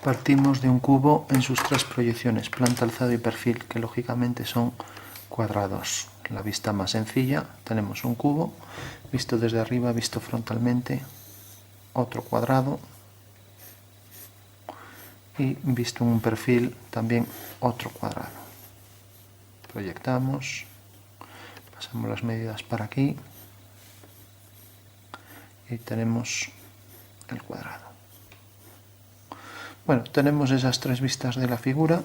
Partimos de un cubo en sus tres proyecciones, planta, alzado y perfil, que lógicamente son cuadrados. La vista más sencilla, tenemos un cubo, visto desde arriba, visto frontalmente, otro cuadrado, y visto en un perfil también otro cuadrado. Proyectamos, pasamos las medidas para aquí y tenemos el cuadrado. Bueno, tenemos esas tres vistas de la figura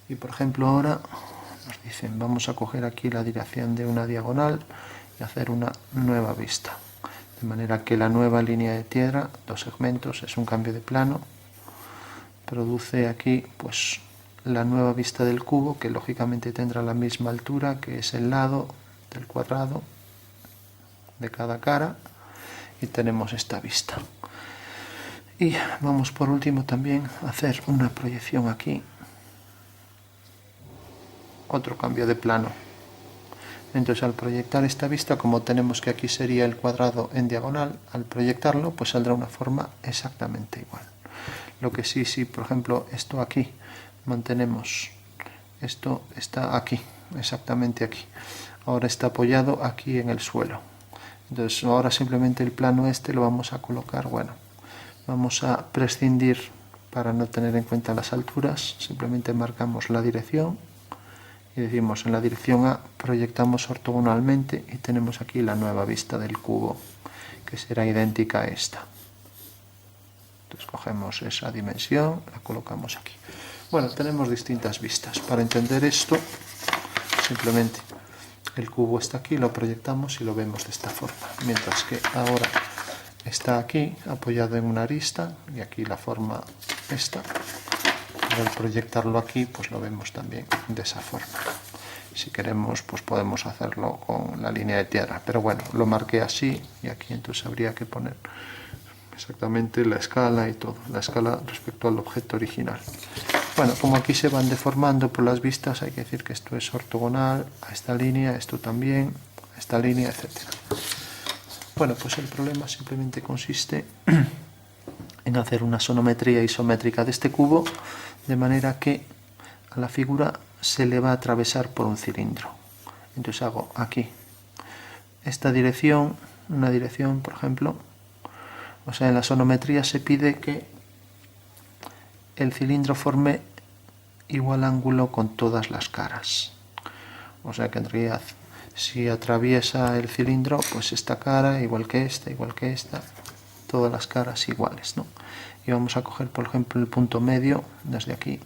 y por ejemplo ahora nos dicen vamos a coger aquí la dirección de una diagonal y hacer una nueva vista. De manera que la nueva línea de tierra, dos segmentos, es un cambio de plano. Produce aquí pues la nueva vista del cubo, que lógicamente tendrá la misma altura, que es el lado del cuadrado de cada cara, y tenemos esta vista. Y vamos por último también a hacer una proyección aquí, otro cambio de plano. Entonces al proyectar esta vista, como tenemos que aquí sería el cuadrado en diagonal, al proyectarlo pues saldrá una forma exactamente igual. Lo que sí, por ejemplo esto aquí mantenemos, esto está aquí, exactamente aquí, ahora está apoyado aquí en el suelo. Entonces ahora simplemente el plano este lo vamos a colocar, bueno, vamos a prescindir para no tener en cuenta las alturas, simplemente marcamos la dirección y decimos en la dirección A proyectamos ortogonalmente y tenemos aquí la nueva vista del cubo, que será idéntica a esta. Entonces cogemos esa dimensión, la colocamos aquí. Bueno, tenemos distintas vistas. Para entender esto, simplemente el cubo está aquí, lo proyectamos y lo vemos de esta forma. Mientras que ahora está aquí, apoyado en una arista, y aquí la forma esta. Al proyectarlo aquí, pues lo vemos también de esa forma. Si queremos, pues podemos hacerlo con la línea de tierra. Pero bueno, lo marqué así y aquí entonces habría que poner exactamente la escala y todo, la escala respecto al objeto original. Bueno, como aquí se van deformando por las vistas, hay que decir que esto es ortogonal a esta línea, esto también, a esta línea, etc. Bueno, pues el problema simplemente consiste en hacer una sonometría isométrica de este cubo, de manera que a la figura se le va a atravesar por un cilindro. Entonces hago aquí esta dirección, una dirección, por ejemplo. O sea, en la sonometría se pide que el cilindro forme igual ángulo con todas las caras. O sea que en realidad, si atraviesa el cilindro, pues esta cara, igual que esta, todas las caras iguales, ¿no? Y vamos a coger, por ejemplo, el punto medio desde aquí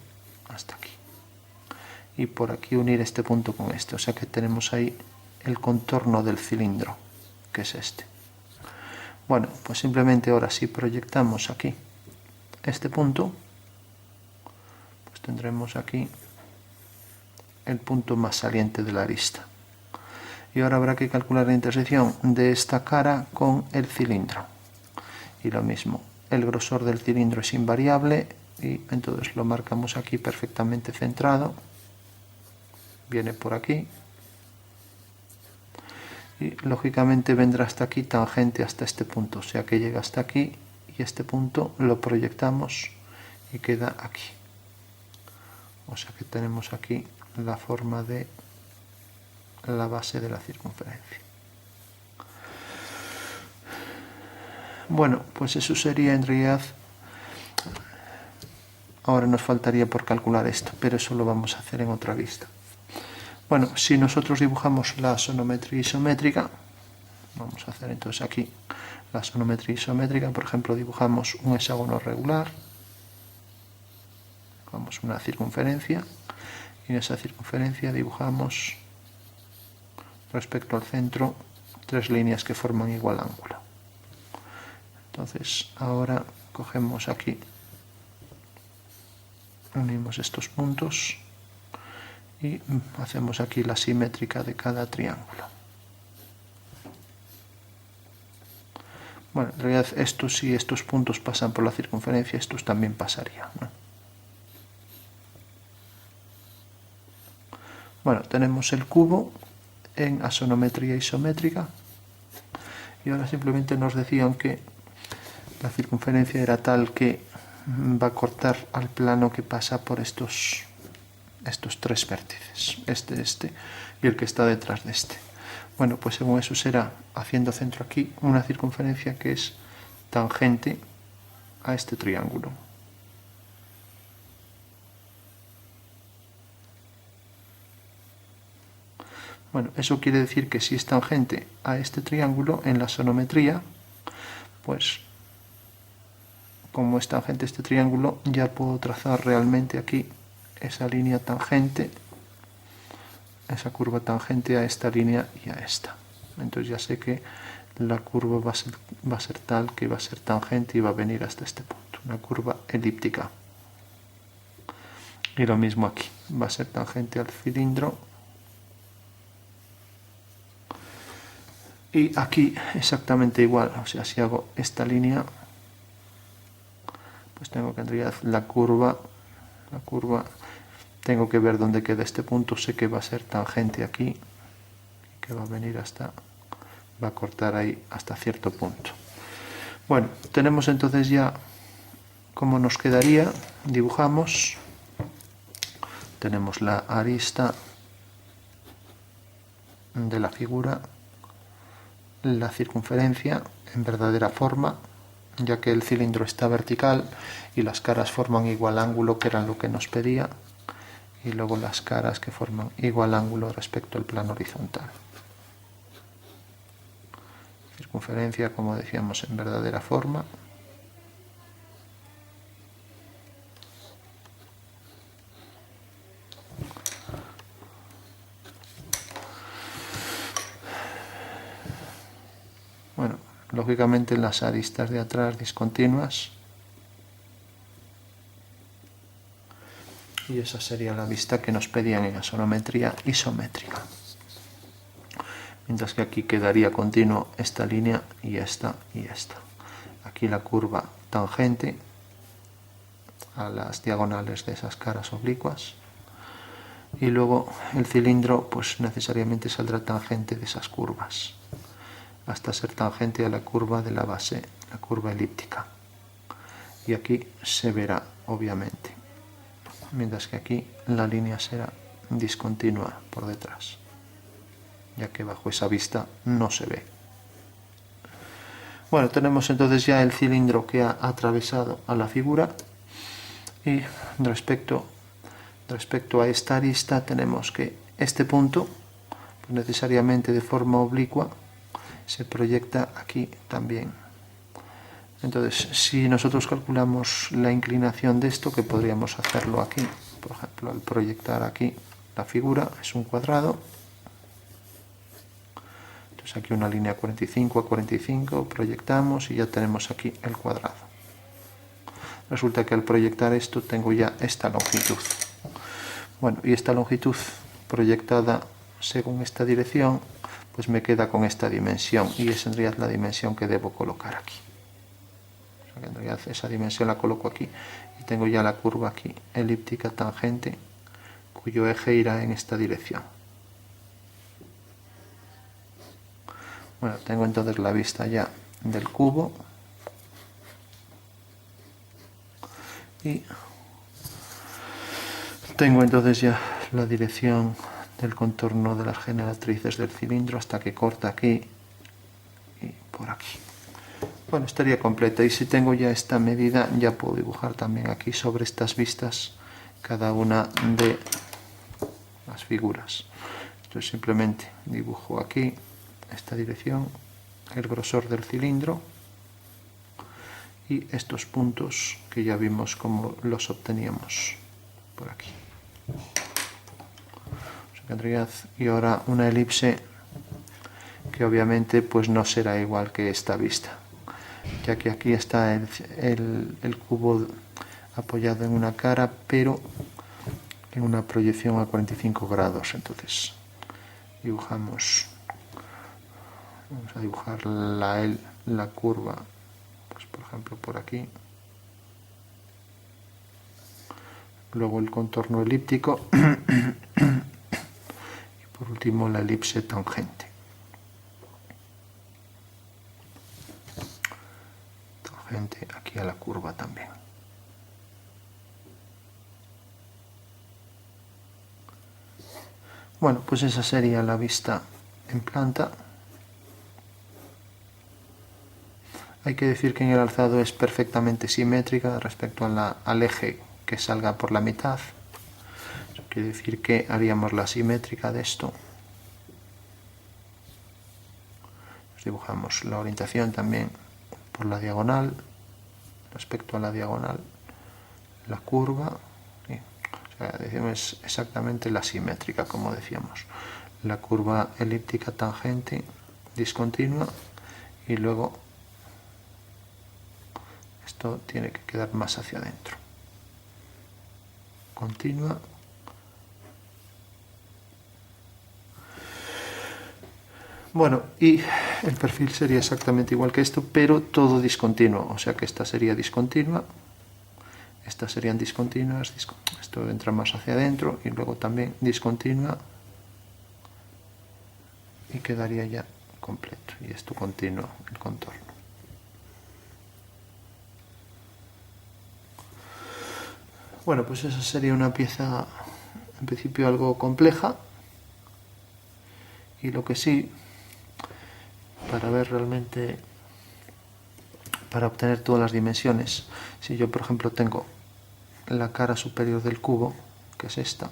hasta aquí. Y por aquí unir este punto con este. O sea que tenemos ahí el contorno del cilindro, que es este. Bueno, pues simplemente ahora si proyectamos aquí este punto, pues tendremos aquí el punto más saliente de la arista. Y ahora habrá que calcular la intersección de esta cara con el cilindro. Y lo mismo, el grosor del cilindro es invariable y entonces lo marcamos aquí perfectamente centrado. Viene por aquí. Y lógicamente vendrá hasta aquí tangente hasta este punto, o sea que llega hasta aquí y este punto lo proyectamos y queda aquí. O sea que tenemos aquí la forma de la base de la circunferencia. Bueno, pues eso sería en realidad, ahora nos faltaría por calcular esto, pero eso lo vamos a hacer en otra vista. Bueno, si nosotros dibujamos la sonometría isométrica, vamos a hacer entonces aquí la sonometría isométrica, por ejemplo, dibujamos un hexágono regular, dibujamos una circunferencia, y en esa circunferencia dibujamos respecto al centro tres líneas que forman igual ángulo. Entonces, ahora cogemos aquí, unimos estos puntos, y hacemos aquí la simétrica de cada triángulo. Bueno, en realidad estos, si estos puntos pasan por la circunferencia, estos también pasarían, ¿no? Bueno, tenemos el cubo en asonometría isométrica y ahora simplemente nos decían que la circunferencia era tal que va a cortar al plano que pasa por estos tres vértices, este y el que está detrás de este. Bueno, pues según eso será, haciendo centro aquí, una circunferencia que es tangente a este triángulo. Bueno, eso quiere decir que si es tangente a este triángulo en la sonometría, pues como es tangente a este triángulo, ya puedo trazar realmente aquí esa línea tangente, esa curva tangente a esta línea y a esta. Entonces ya sé que la curva va a ser tal que va a ser tangente y va a venir hasta este punto, una curva elíptica. Y lo mismo aquí, va a ser tangente al cilindro. Y aquí exactamente igual, o sea, si hago esta línea, pues tengo que en realidad la curva, tengo que ver dónde queda este punto, sé que va a ser tangente aquí, que va a venir hasta, va a cortar ahí hasta cierto punto. Bueno, tenemos entonces ya cómo nos quedaría, dibujamos, tenemos la arista de la figura, la circunferencia en verdadera forma, ya que el cilindro está vertical y las caras forman igual ángulo, que era lo que nos pedía, y luego las caras que forman igual ángulo respecto al plano horizontal. Circunferencia, como decíamos, en verdadera forma. Bueno, lógicamente las aristas de atrás discontinuas. Y esa sería la vista que nos pedían en la sonometría isométrica. Mientras que aquí quedaría continuo esta línea y esta y esta. Aquí la curva tangente a las diagonales de esas caras oblicuas. Y luego el cilindro pues necesariamente saldrá tangente de esas curvas, hasta ser tangente a la curva de la base, la curva elíptica. Y aquí se verá, obviamente, mientras que aquí la línea será discontinua por detrás, ya que bajo esa vista no se ve. Bueno, tenemos entonces ya el cilindro que ha atravesado a la figura, y respecto a esta arista tenemos que este punto, pues necesariamente de forma oblicua, se proyecta aquí también. Entonces, si nosotros calculamos la inclinación de esto, que podríamos hacerlo aquí, por ejemplo, al proyectar aquí la figura, es un cuadrado. Entonces aquí una línea 45 a 45, proyectamos y ya tenemos aquí el cuadrado. Resulta que al proyectar esto tengo ya esta longitud. Bueno, y esta longitud proyectada según esta dirección, pues me queda con esta dimensión, y esa en realidad la dimensión que debo colocar aquí. O sea que en realidad esa dimensión la coloco aquí y tengo ya la curva aquí, elíptica tangente, cuyo eje irá en esta dirección. Bueno, tengo entonces la vista ya del cubo y tengo entonces ya la dirección del contorno de las generatrices del cilindro hasta que corta aquí y por aquí. Bueno, estaría completa, y si tengo ya esta medida ya puedo dibujar también aquí sobre estas vistas cada una de las figuras. Entonces simplemente dibujo aquí esta dirección, el grosor del cilindro y estos puntos que ya vimos cómo los obteníamos por aquí. Y ahora una elipse que obviamente pues no será igual que esta vista, ya que aquí está el cubo apoyado en una cara, pero en una proyección a 45 grados. Entonces dibujamos, vamos a dibujar la curva, pues por ejemplo por aquí, luego el contorno elíptico y por último la elipse tangente. Tangente aquí a la curva también. Bueno, pues esa sería la vista en planta. Hay que decir que en el alzado es perfectamente simétrica respecto al eje que salga por la mitad. Eso quiere decir que haríamos la simétrica de esto. Dibujamos la orientación también por la diagonal, respecto a la diagonal, la curva. O sea, decimos exactamente la simétrica, como decíamos. La curva elíptica tangente discontinua y luego esto tiene que quedar más hacia adentro. Continua. Bueno, y el perfil sería exactamente igual que esto, pero todo discontinuo. O sea que esta sería discontinua. Estas serían discontinuas, esto entra más hacia adentro y luego también discontinua y quedaría ya completo. Y esto continuo, el contorno. Bueno, pues esa sería una pieza en principio algo compleja y lo que sí, para ver realmente, para obtener todas las dimensiones, si yo por ejemplo tengo la cara superior del cubo, que es esta,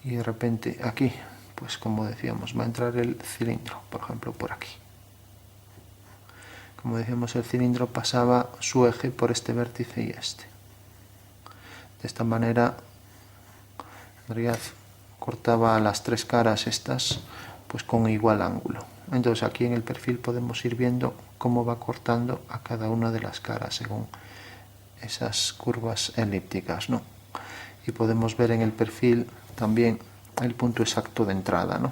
y de repente aquí, pues como decíamos, va a entrar el cilindro, por ejemplo por aquí. Como decíamos, el cilindro pasaba su eje por este vértice y este. De esta manera, en realidad cortaba las tres caras estas pues con igual ángulo. Entonces aquí en el perfil podemos ir viendo cómo va cortando a cada una de las caras según esas curvas elípticas, ¿no? Y podemos ver en el perfil también el punto exacto de entrada, ¿no?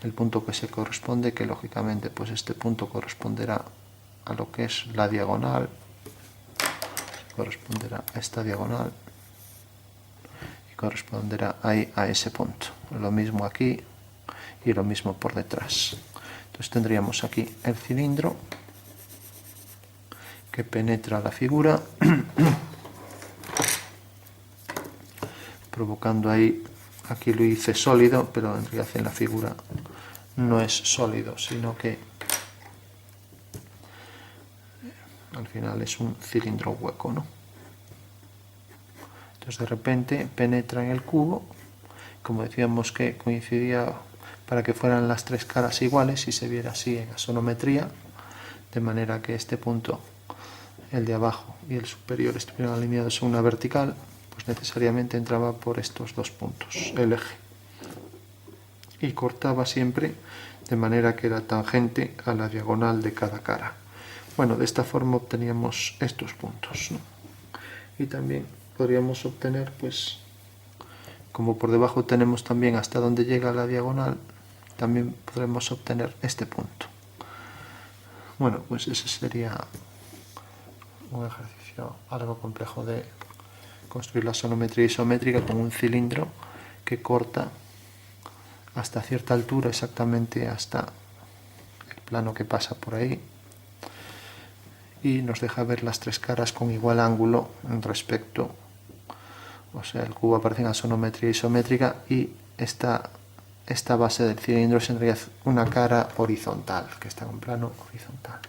El punto que se corresponde, que lógicamente pues este punto corresponderá a lo que es la diagonal, corresponderá a esta diagonal y corresponderá ahí a ese punto. Lo mismo aquí y lo mismo por detrás. Entonces tendríamos aquí el cilindro que penetra la figura provocando ahí, aquí lo hice sólido, pero en realidad en la figura no es sólido, sino que al final es un cilindro hueco, ¿no? Entonces de repente penetra en el cubo, como decíamos que coincidía para que fueran las tres caras iguales y se viera así en gasonometría, de manera que este punto, el de abajo y el superior, estuvieran alineados en una vertical, pues necesariamente entraba por estos dos puntos, el eje. Y cortaba siempre de manera que era tangente a la diagonal de cada cara. Bueno, de esta forma obteníamos estos puntos, ¿no? Y también podríamos obtener, pues, como por debajo tenemos también hasta donde llega la diagonal, también podremos obtener este punto. Bueno, pues ese sería un ejercicio algo complejo de construir la sonometría isométrica con un cilindro que corta hasta cierta altura, exactamente hasta el plano que pasa por ahí, y nos deja ver las tres caras con igual ángulo en respecto, o sea, el cubo aparece en la sonometría isométrica y esta base del cilindro es en realidad una cara horizontal, que está en un plano horizontal.